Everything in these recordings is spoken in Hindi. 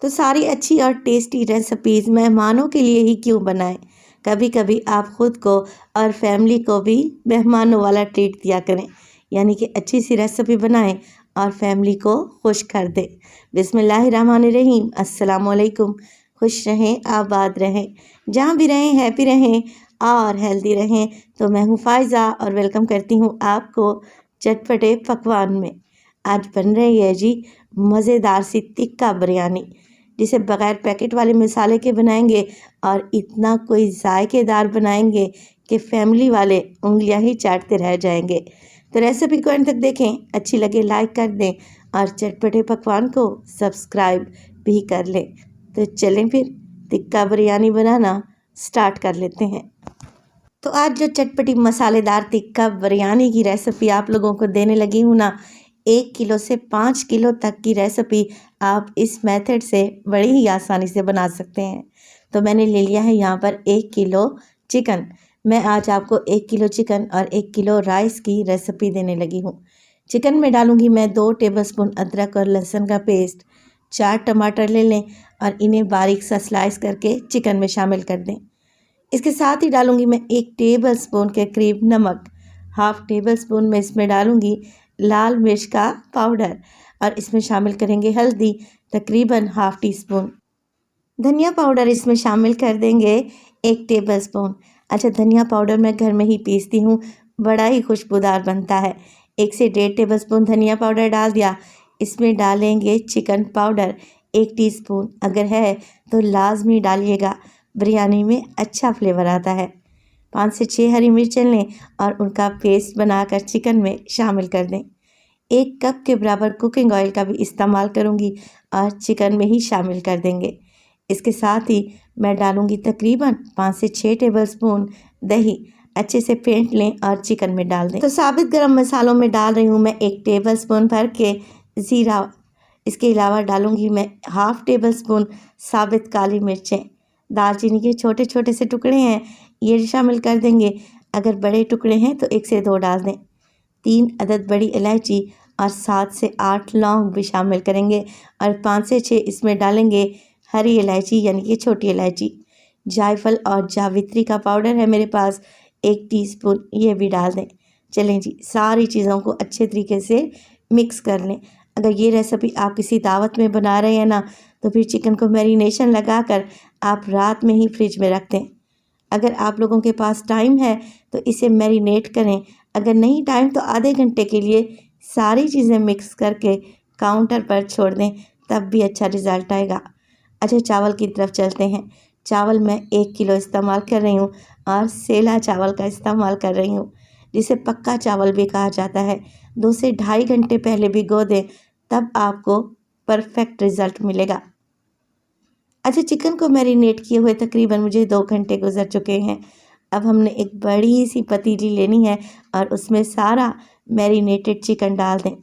तो सारी अच्छी और टेस्टी रेसिपीज़ मेहमानों के लिए ही क्यों बनाएं। कभी कभी आप ख़ुद को और फैमिली को भी मेहमानों वाला ट्रीट दिया करें, यानी कि अच्छी सी रेसिपी बनाएं और फैमिली को खुश कर दें। बिस्मिल्लाहिर्रहमानिर्रहीम, अस्सलाम वालेकुम। खुश रहें, आबाद रहें, जहाँ भी रहें हैप्पी रहें और हेल्दी रहें। तो मैं हूँ फ़ायज़ा और वेलकम करती हूँ आपको चटपटे पकवान में। आज बन रही है जी मज़ेदार सी टिक्का बिरयानी, जिसे बग़ैर पैकेट वाले मसाले के बनाएंगे और इतना कोई जायकेदार बनाएंगे कि फैमिली वाले उंगलियां ही चाटते रह जाएंगे। तो रेसिपी को अंत तक देखें, अच्छी लगे लाइक कर दें और चटपटे पकवान को सब्सक्राइब भी कर लें। तो चलें फिर टिक्का बिरयानी बनाना स्टार्ट कर लेते हैं। तो आज जो चटपटी मसालेदार टिक्का बिरयानी की रेसिपी आप लोगों को देने लगी हूँ ना, 1 किलो से 5 किलो तक की रेसिपी आप इस मेथड से बड़ी ही आसानी से बना सकते हैं। तो मैंने ले लिया है यहाँ पर 1 किलो चिकन। मैं आज आपको 1 किलो चिकन और 1 किलो राइस की रेसिपी देने लगी हूँ। चिकन में डालूँगी मैं 2 टेबलस्पून अदरक और लहसुन का पेस्ट। 4 टमाटर ले लें और इन्हें बारीक सा स्लाइस करके चिकन में शामिल कर दें। इसके साथ ही डालूँगी मैं 1 टेबलस्पून के करीब नमक। हाफ़ टेबल स्पून में इसमें डालूँगी लाल मिर्च का पाउडर और इसमें शामिल करेंगे हल्दी तकरीबन हाफ़ टी स्पून। धनिया पाउडर इसमें शामिल कर देंगे 1 टेबल स्पून। अच्छा, धनिया पाउडर मैं घर में ही पीसती हूँ, बड़ा ही खुशबूदार बनता है। 1 से 1.5 टेबल स्पून धनिया पाउडर डाल दिया। इसमें डालेंगे चिकन पाउडर 1 टीस्पून, अगर है तो लाजमी डालिएगा, बिरयानी में अच्छा फ्लेवर आता है। 5 से 6 हरी मिर्चें लें और उनका पेस्ट बनाकर चिकन में शामिल कर दें। 1 कप के बराबर कुकिंग ऑयल का भी इस्तेमाल करूंगी और चिकन में ही शामिल कर देंगे। इसके साथ ही मैं डालूंगी तकरीबन 5 से 6 टेबलस्पून दही। अच्छे से फेंट लें और चिकन में डाल दें। तो साबित गरम मसालों में डाल रही हूँ मैं 1 टेबलस्पून भर के ज़ीरा। इसके अलावा डालूंगी मैं हाफ़ टेबल स्पून साबित काली मिर्चें। दालचीनी के छोटे छोटे से टुकड़े हैं, ये शामिल कर देंगे। अगर बड़े टुकड़े हैं तो 1 से 2 डाल दें। 3 अदद बड़ी इलायची और 7 से 8 लौंग भी शामिल करेंगे और 5 से 6 इसमें डालेंगे हरी इलायची यानी कि छोटी इलायची। जायफल और जावित्री का पाउडर है मेरे पास 1 टीस्पून, ये भी डाल दें। चलें जी, सारी चीज़ों को अच्छे तरीके से मिक्स कर लें। अगर ये रेसिपी आप किसी दावत में बना रहे हैं ना, तो फिर चिकन को मैरिनेशन लगाकर आप रात में ही फ्रिज में रख दें। अगर आप लोगों के पास टाइम है तो इसे मैरिनेट करें, अगर नहीं टाइम तो आधे घंटे के लिए सारी चीज़ें मिक्स करके काउंटर पर छोड़ दें, तब भी अच्छा रिज़ल्ट आएगा। अच्छा, चावल की तरफ चलते हैं। चावल मैं 1 किलो इस्तेमाल कर रही हूँ और सेला चावल का इस्तेमाल कर रही हूँ, जिसे पक्का चावल भी कहा जाता है। 2 से ढाई घंटे पहले भिगो दें, तब आपको परफेक्ट रिज़ल्ट मिलेगा। अच्छा, चिकन को मैरिनेट किए हुए तकरीबन मुझे 2 घंटे गुजर चुके हैं। अब हमने एक बड़ी सी पतीली लेनी है और उसमें सारा मैरिनेटेड चिकन डाल दें।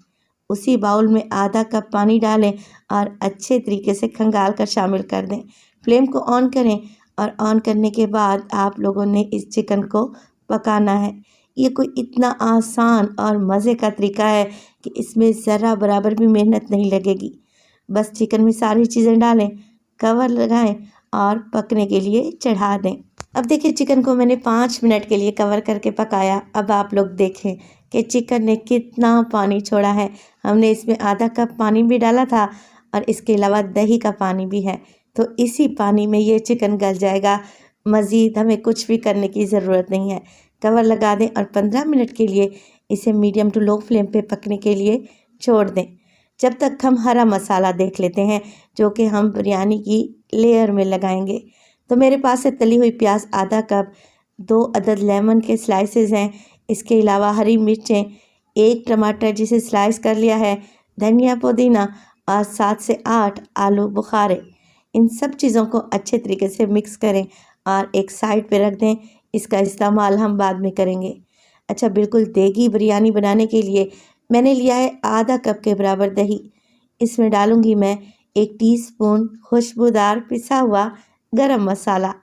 उसी बाउल में आधा कप पानी डालें और अच्छे तरीके से खंगाल कर शामिल कर दें। फ्लेम को ऑन करें और ऑन करने के बाद आप लोगों ने इस चिकन को पकाना है। ये कोई इतना आसान और मज़े का तरीका है कि इसमें ज़रा बराबर भी मेहनत नहीं लगेगी। बस चिकन में सारी चीज़ें डालें, कवर लगाएं और पकने के लिए चढ़ा दें। अब देखिए, चिकन को मैंने 5 मिनट के लिए कवर करके पकाया। अब आप लोग देखें कि चिकन ने कितना पानी छोड़ा है। हमने इसमें आधा कप पानी भी डाला था और इसके अलावा दही का पानी भी है, तो इसी पानी में ये चिकन गल जाएगा। मज़ीद हमें कुछ भी करने की ज़रूरत नहीं है। कवर लगा दें और 15 मिनट के लिए इसे मीडियम टू लो फ्लेम पे पकने के लिए छोड़ दें। जब तक हम हरा मसाला देख लेते हैं, जो कि हम बिरयानी की लेयर में लगाएंगे। तो मेरे पास है तली हुई प्याज आधा कप, 2 अदद लेमन के स्लाइसेस हैं। इसके अलावा हरी मिर्चें, 1 टमाटर जिसे स्लाइस कर लिया है, धनिया पुदीना और 7 से 8 आलू बुखारे। इन सब चीज़ों को अच्छे तरीके से मिक्स करें और एक साइड पे रख दें। इसका इस्तेमाल हम बाद में करेंगे। अच्छा, बिल्कुल देगी बिरयानी बनाने के लिए मैंने लिया है आधा कप के बराबर दही। इसमें डालूंगी मैं 1 टीस्पून खुशबूदार पिसा हुआ गरम मसाला।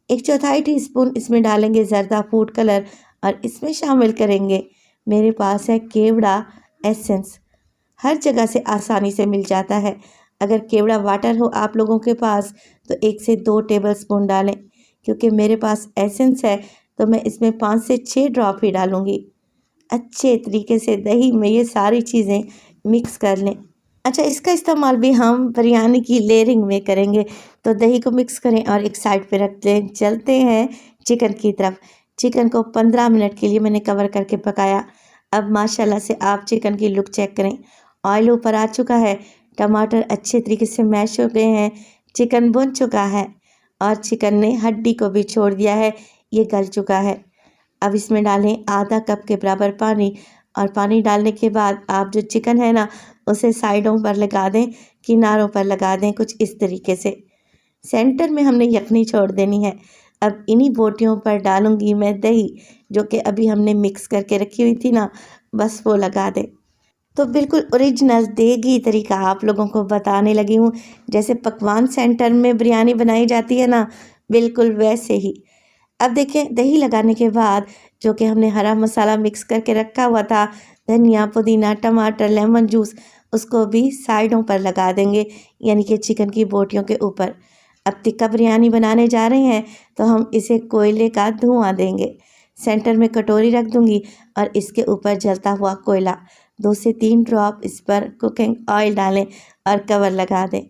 1/4 टीस्पून इसमें डालेंगे ज़र्दा फूड कलर और इसमें शामिल करेंगे, मेरे पास है केवड़ा एसेंस, हर जगह से आसानी से मिल जाता है। अगर केवड़ा वाटर हो आप लोगों के पास तो 1 से 2 टेबलस्पून डालें, क्योंकि मेरे पास एसेंस है तो मैं इसमें 5 से 6 ड्रॉप ही डालूँगी। अच्छे तरीके से दही में ये सारी चीज़ें मिक्स कर लें। अच्छा, इसका इस्तेमाल भी हम बिरयानी की लेयरिंग में करेंगे, तो दही को मिक्स करें और एक साइड पे रख दें। चलते हैं चिकन की तरफ। चिकन को 15 मिनट के लिए मैंने कवर करके पकाया। अब माशाल्लाह से आप चिकन की लुक चेक करें। ऑयल ऊपर आ चुका है, टमाटर अच्छे तरीके से मैश हो गए हैं, चिकन भुन चुका है और चिकन ने हड्डी को भी छोड़ दिया है, ये गल चुका है। अब इसमें डालें आधा कप के बराबर पानी और पानी डालने के बाद आप जो चिकन है ना उसे साइडों पर लगा दें, किनारों पर लगा दें कुछ इस तरीके से। सेंटर में हमने यखनी छोड़ देनी है। अब इन्हीं बोटियों पर डालूंगी मैं दही, जो कि अभी हमने मिक्स करके रखी हुई थी ना, बस वो लगा दें। तो बिल्कुल ओरिजिनल देगी तरीका आप लोगों को बताने लगी हूँ, जैसे पकवान सेंटर में बिरयानी बनाई जाती है ना, बिल्कुल वैसे ही। अब देखें दही लगाने के बाद जो कि हमने हरा मसाला मिक्स करके रखा हुआ था, धनिया, पुदीना, टमाटर, लेमन जूस, उसको भी साइडों पर लगा देंगे, यानी कि चिकन की बोटियों के ऊपर। अब टिक्का बिरयानी बनाने जा रहे हैं तो हम इसे कोयले का धुआं देंगे। सेंटर में कटोरी रख दूंगी और इसके ऊपर जलता हुआ कोयला, 2 से 3 ड्रॉप इस पर कुकिंग ऑयल डालें और कवर लगा दें।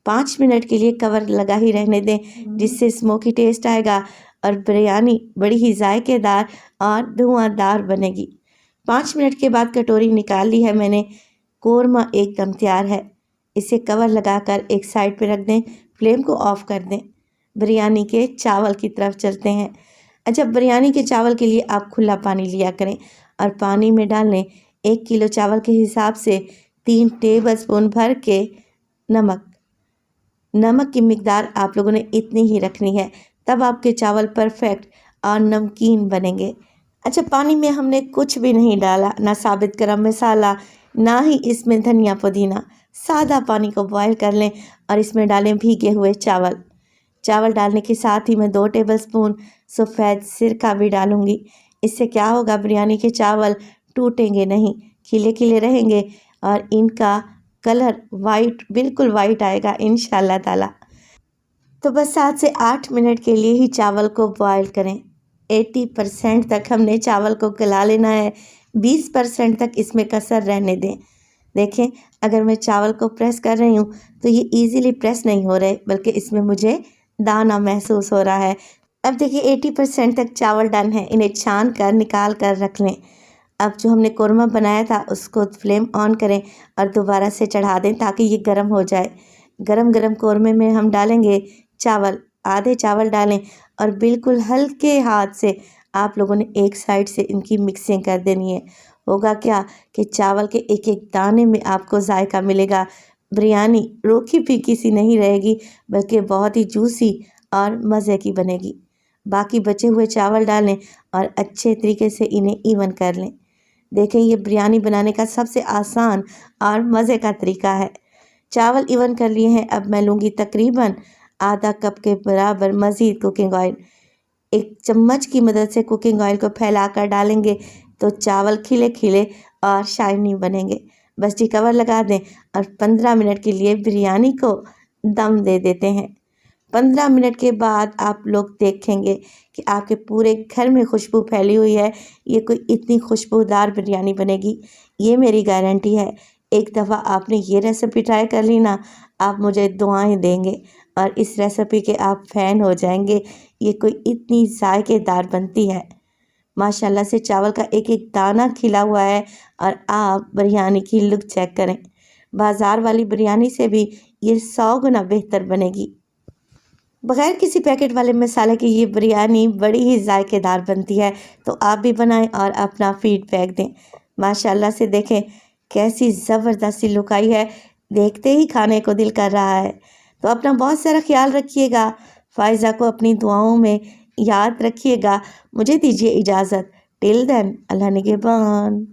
5 मिनट के लिए कवर लगा ही रहने दें, जिससे स्मोकी टेस्ट आएगा और बिरयानी बड़ी ही जायकेदार और धुआंधार बनेगी। 5 मिनट के बाद कटोरी निकाल ली है मैंने। कोरमा एकदम तैयार है। इसे कवर लगाकर एक साइड पे रख दें, फ्लेम को ऑफ कर दें। बिरयानी के चावल की तरफ चलते हैं। अच्छा, बिरयानी के चावल के लिए आप खुला पानी लिया करें और पानी में डाल लें 1 किलो चावल के हिसाब से 3 टेबलस्पून भर के नमक। नमक की मिकदार आप लोगों ने इतनी ही रखनी है, तब आपके चावल परफेक्ट और नमकीन बनेंगे। अच्छा, पानी में हमने कुछ भी नहीं डाला, ना साबित गरम मसाला, ना ही इसमें धनिया पुदीना। सादा पानी को बॉयल कर लें और इसमें डालें भीगे हुए चावल। चावल डालने के साथ ही मैं 2 टेबलस्पून सफ़ेद सिरका भी डालूंगी। इससे क्या होगा, बिरयानी के चावल टूटेंगे नहीं, खिले खिले रहेंगे और इनका कलर वाइट, बिल्कुल वाइट आएगा इंशाल्लाह ताला। तो बस 7 से 8 मिनट के लिए ही चावल को बॉयल करें। 80% तक हमने चावल को गला लेना है, 20% तक इसमें कसर रहने दें। देखें, अगर मैं चावल को प्रेस कर रही हूँ तो ये इजीली प्रेस नहीं हो रहे, बल्कि इसमें मुझे दाना महसूस हो रहा है। अब देखिए 80% तक चावल डन है, इन्हें छान कर निकाल कर रख लें। अब जो हमने कोरमा बनाया था उसको फ्लेम ऑन करें और दोबारा से चढ़ा दें ताकि ये गर्म हो जाए। गरम गरम कोरमे में हम डालेंगे चावल, आधे चावल डालें और बिल्कुल हल्के हाथ से आप लोगों ने एक साइड से इनकी मिक्सिंग कर देनी है। होगा क्या कि चावल के एक एक दाने में आपको जायका मिलेगा। बिरयानी रूखी फीकी सी नहीं रहेगी, बल्कि बहुत ही जूसी और मज़े की बनेगी। बाकी बचे हुए चावल डालें और अच्छे तरीके से इन्हें इवन कर लें। देखें, ये बिरयानी बनाने का सबसे आसान और मज़े का तरीका है। चावल इवन कर लिए हैं। अब मैं लूँगी तकरीबन आधा कप के बराबर मज़ीद कुकिंग ऑयल। एक चम्मच की मदद से कुकिंग ऑयल को फैलाकर डालेंगे तो चावल खिले खिले और शाइनी बनेंगे। बस जी कवर लगा दें और 15 मिनट के लिए बिरयानी को दम दे देते हैं। 15 मिनट के बाद आप लोग देखेंगे कि आपके पूरे घर में खुशबू फैली हुई है। ये कोई इतनी खुशबूदार बिरयानी बनेगी, ये मेरी गारंटी है। एक दफ़ा आपने ये रेसिपी ट्राई कर ली ना, आप मुझे दुआएं देंगे और इस रेसिपी के आप फ़ैन हो जाएंगे। ये कोई इतनी जायकेदार बनती है। माशाल्लाह से चावल का एक एक दाना खिला हुआ है और आप बिरयानी की लुक चेक करें। बाज़ार वाली बिरयानी से भी ये 100 गुना बेहतर बनेगी। बग़ैर किसी पैकेट वाले मसाले की ये बिरयानी बड़ी ही जायकेदार बनती है। तो आप भी बनाएं और अपना फीडबैक दें। माशाल्लाह से देखें कैसी ज़बरदस्त सी लुक आई है, देखते ही खाने को दिल कर रहा है। तो अपना बहुत सारा ख्याल रखिएगा। फ़ाइज़ा को अपनी दुआओं में याद रखिएगा। मुझे दीजिए इजाज़त। टिल देन, अल्लाह निगहबान।